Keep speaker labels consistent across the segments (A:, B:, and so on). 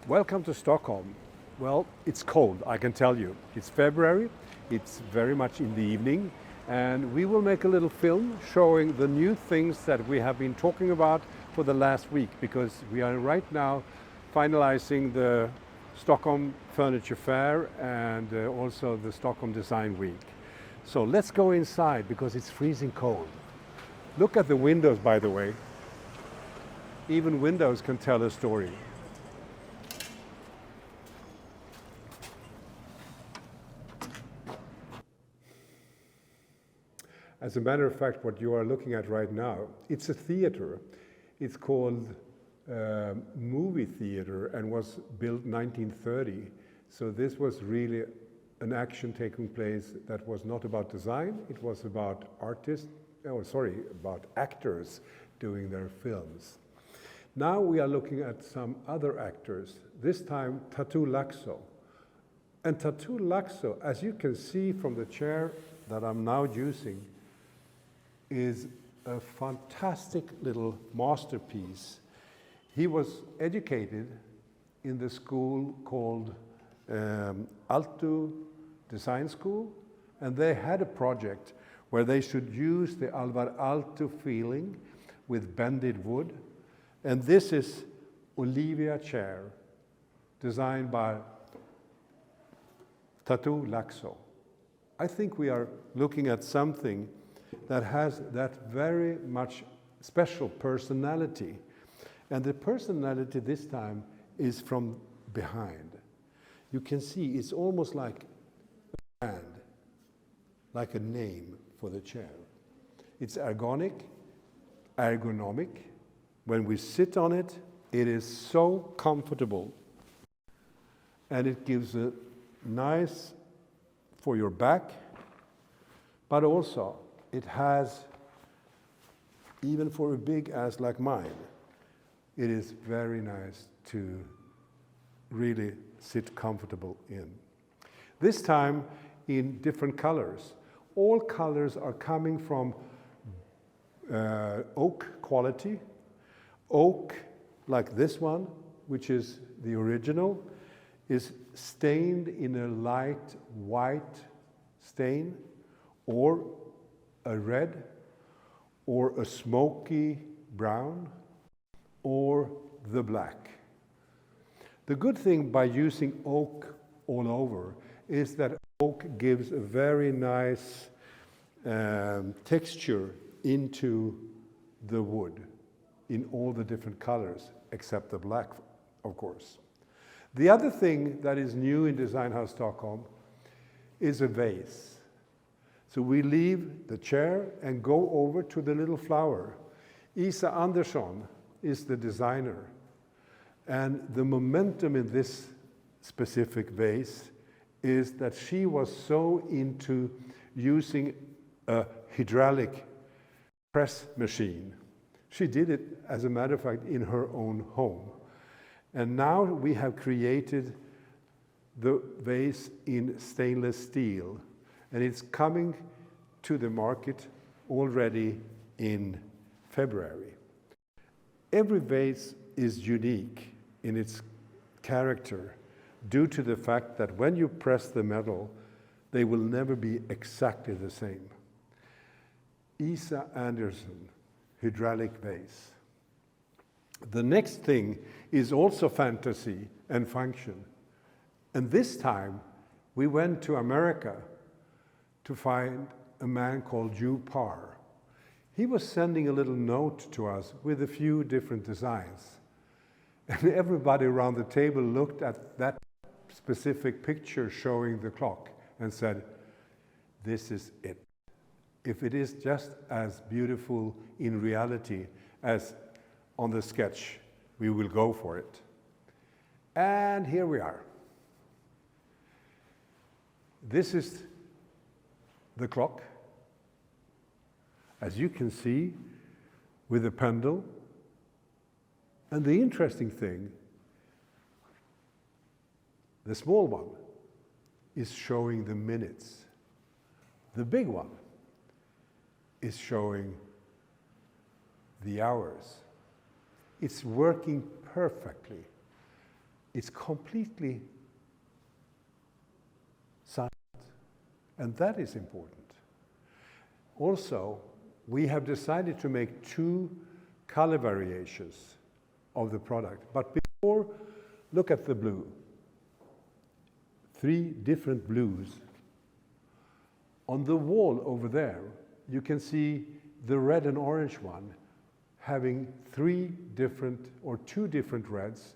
A: Welcome to Stockholm. Well, it's cold, I can tell you. It's February, it's very much in the evening, and we will make a little film showing the new things that we have been talking about for the last week, because we are right now finalizing the Stockholm Furniture Fair and also the Stockholm Design Week. So let's go inside because it's freezing cold. Look at the windows, by the way. Even windows can tell a story. As a matter of fact, what you are looking at right now, it's a theater. It's called movie theater and was built 1930. So this was really an action taking place that was not about design, it was about about actors doing their films. Now we are looking at some other actors, this time Tatu Laakso. And Tatu Laakso, as you can see from the chair that I'm now using, is a fantastic little masterpiece. He was educated in the school called Aalto Design School, and they had a project where they should use the Alvar Aalto feeling with bended wood. And this is Olivia chair, designed by Tatu Laakso. I think we are looking at something that has that very much special personality. And the personality this time is from behind. You can see it's almost like a brand, like a name for the chair. It's ergonomic. When we sit on it, it is so comfortable. And it gives a nice for your back, but also it has, even for a big ass like mine, it is very nice to really sit comfortable in. This time in different colors. All colors are coming from oak quality. Oak, like this one, which is the original, is stained in a light white stain, or a red, or a smoky brown, or the black. The good thing by using oak all over is that oak gives a very nice texture into the wood in all the different colors, except the black, of course. The other thing that is new in Design House Stockholm is a vase. So we leave the chair and go over to the little flower. Eva Andersson is the designer. And the momentum in this specific vase is that she was so into using a hydraulic press machine. She did it, as a matter of fact, in her own home. And now we have created the vase in stainless steel. And it's coming to the market already in February. Every vase is unique in its character due to the fact that when you press the metal, they will never be exactly the same. Eva Andersson, hydraulic vase. The next thing is also fantasy and function. And this time, we went to America to find a man called Parr. He was sending a little note to us with a few different designs. And everybody around the table looked at that specific picture showing the clock and said, this is it. If it is just as beautiful in reality as on the sketch, we will go for it. And here we are. This is the clock, as you can see, with a pendule. And the interesting thing, the small one is showing the minutes. The big one is showing the hours. It's working perfectly. It's completely silent, and that is important. Also, we have decided to make 2 color variations of the product. But before, look at the blue. 3 different blues. On the wall over there, you can see the red and orange one having 3 different or 2 different reds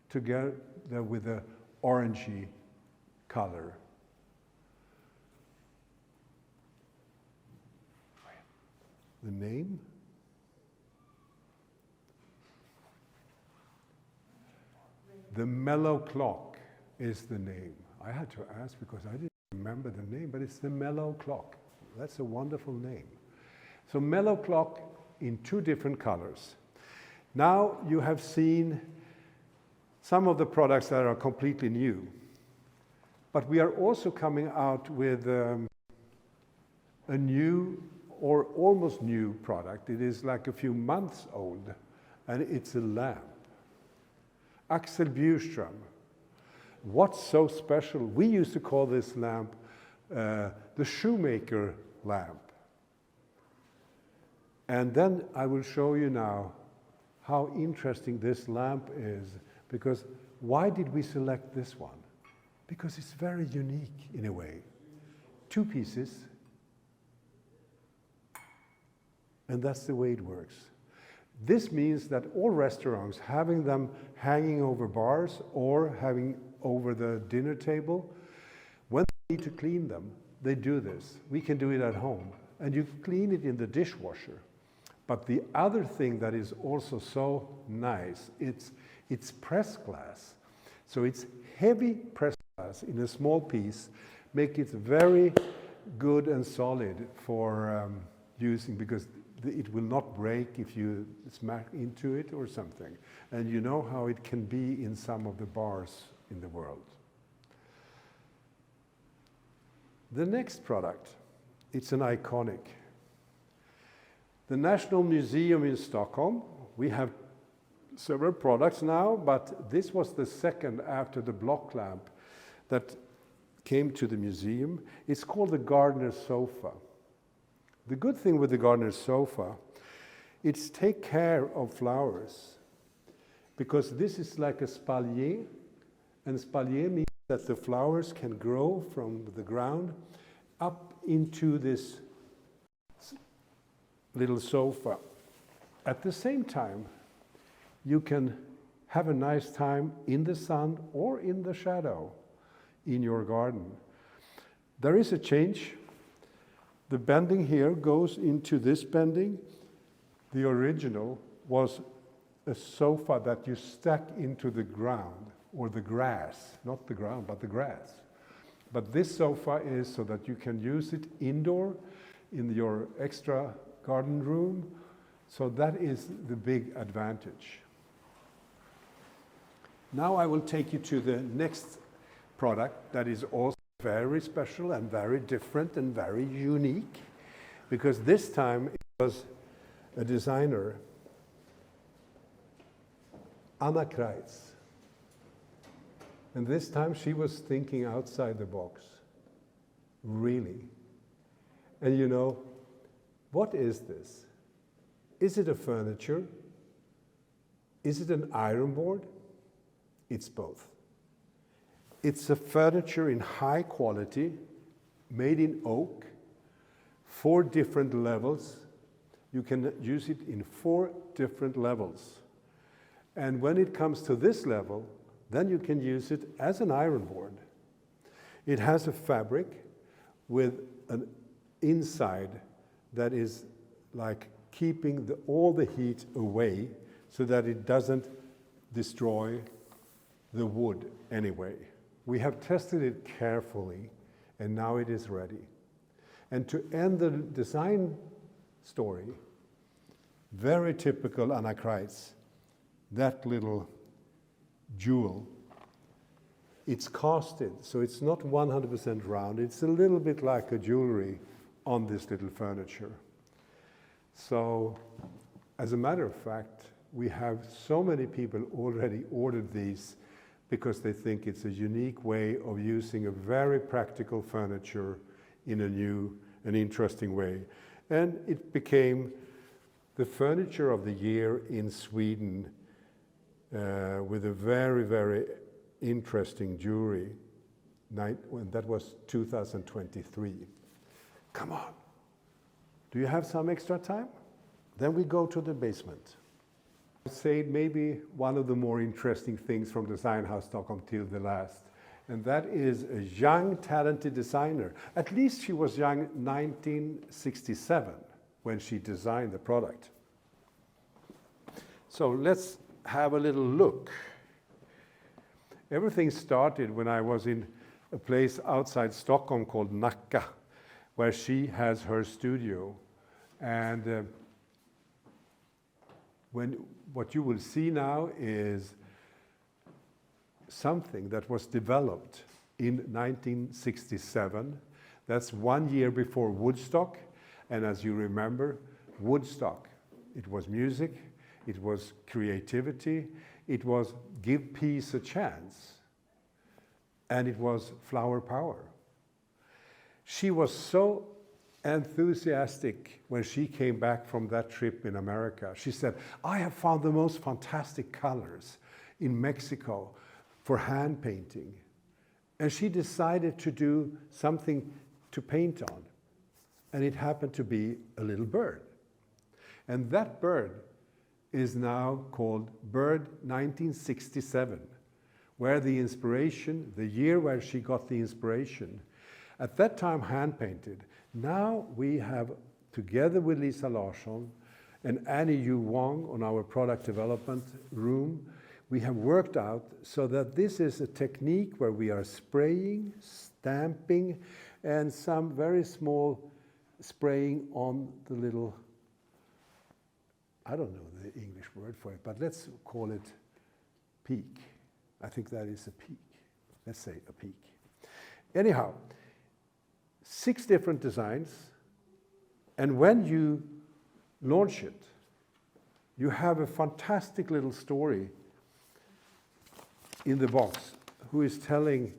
A: together with the orangey color. The name? The Mellow Clock is the name. I had to ask because I didn't remember the name, but it's the Mellow Clock. That's a wonderful name. So Mellow Clock in 2 different colors. Now you have seen some of the products that are completely new. But we are also coming out with a new or almost new product. It is like a few months old, and it's a lamp. Axel Bjurström. What's so special? We used to call this lamp the shoemaker lamp. And then I will show you now how interesting this lamp is, because why did we select this one? Because it's very unique in a way. 2 pieces, and that's the way it works. This means that all restaurants, having them hanging over bars or having over the dinner table, when they need to clean them, they do this. We can do it at home, and you clean it in the dishwasher. But the other thing that is also so nice, it's pressed glass. So it's heavy pressed glass in a small piece, make it very good and solid for using, because it will not break if you smack into it or something. And you know how it can be in some of the bars in the world. The next product, it's an iconic. The National Museum in Stockholm, we have several products now, but this was the second after the block lamp that came to the museum. It's called the gardener's sofa. The good thing with the gardener's sofa, it's take care of flowers, because this is like a spalier, and spalier means that the flowers can grow from the ground up into this little sofa. At the same time, you can have a nice time in the sun or in the shadow in your garden. There is a change. The bending here goes into this bending. The original was a sofa that you stack into the ground or the grass, not the ground, but the grass. But this sofa is so that you can use it indoor in your extra garden room. So that is the big advantage. Now I will take you to the next product that is also very special and very different and very unique, because this time it was a designer, Anna Kraitz. And this time she was thinking outside the box, really. And you know, what is this? Is it a furniture? Is it an iron board? It's both. It's a furniture in high quality, made in oak, 4 different levels. You can use it in 4 different levels. And when it comes to this level, then you can use it as an iron board. It has a fabric with an inside that is like keeping all the heat away so that it doesn't destroy the wood anyway. We have tested it carefully, and now it is ready. And to end the design story, very typical Anna Kraitz, that little jewel, it's casted, so it's not 100% round. It's a little bit like a jewelry on this little furniture. So, as a matter of fact, we have so many people already ordered these because they think it's a unique way of using a very practical furniture in a new and interesting way. And it became the furniture of the year in Sweden with a very, very interesting jury. That was 2023. Come on. Do you have some extra time? Then we go to the basement. I'd say maybe one of the more interesting things from Design House Stockholm till the last, and that is a young, talented designer. At least she was young 1967 when she designed the product. So let's have a little look. Everything started when I was in a place outside Stockholm called Nacka, where she has her studio. And what you will see now is something that was developed in 1967. That's 1 year before Woodstock. And as you remember, Woodstock, it was music, it was creativity, it was give peace a chance, and it was flower power. She was so enthusiastic when she came back from that trip in America. She said, I have found the most fantastic colors in Mexico for hand painting. And she decided to do something to paint on. And it happened to be a little bird. And that bird is now called Bird 1967, where the inspiration, the year where she got the inspiration, at that time hand painted. Now we have, together with Lisa Larson and Annie Yu Wong on our product development room, we have worked out so that this is a technique where we are spraying, stamping, and some very small spraying on the little, I don't know the English word for it, but let's call it peak. I think that is a peak. Let's say a peak. Anyhow, 6 different designs, and when you launch it, you have a fantastic little story in the box who is telling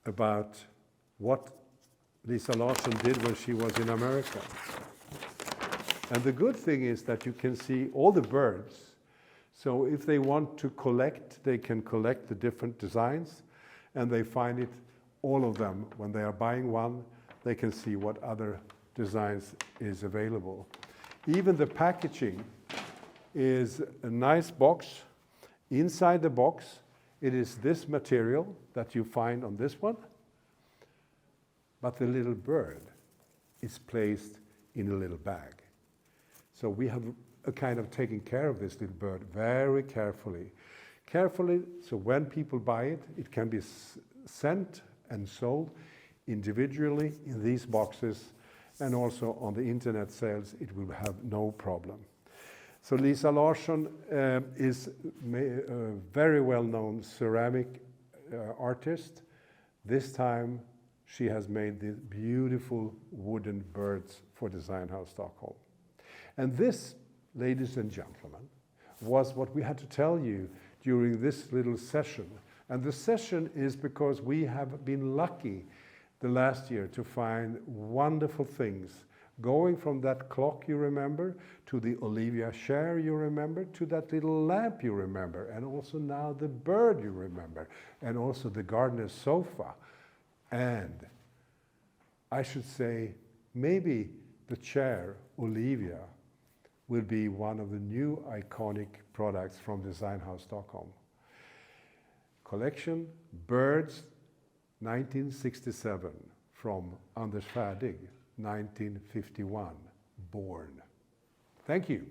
A: about what Lisa Larson did when she was in America. And the good thing is that you can see all the birds. So if they want to collect, they can collect the different designs, and they find it, all of them, when they are buying one, they can see what other designs is available. Even the packaging is a nice box. Inside the box, it is this material that you find on this one, but the little bird is placed in a little bag. So we have a kind of taking care of this little bird very carefully. Carefully, so when people buy it, it can be sent and sold individually in these boxes, and also on the internet sales, it will have no problem. So Lisa Larson is a very well-known ceramic artist. This time she has made the beautiful wooden birds for Design House Stockholm. And this, ladies and gentlemen, was what we had to tell you during this little session. And the session is because we have been lucky the last year to find wonderful things, going from that clock you remember, to the Olivia chair you remember, to that little lamp you remember, and also now the bird you remember, and also the gardener's sofa. And I should say, maybe the chair, Olivia, will be one of the new iconic products from Design House Stockholm. Collection, Birds, 1967, from Anders Färdig, 1951, born. Thank you.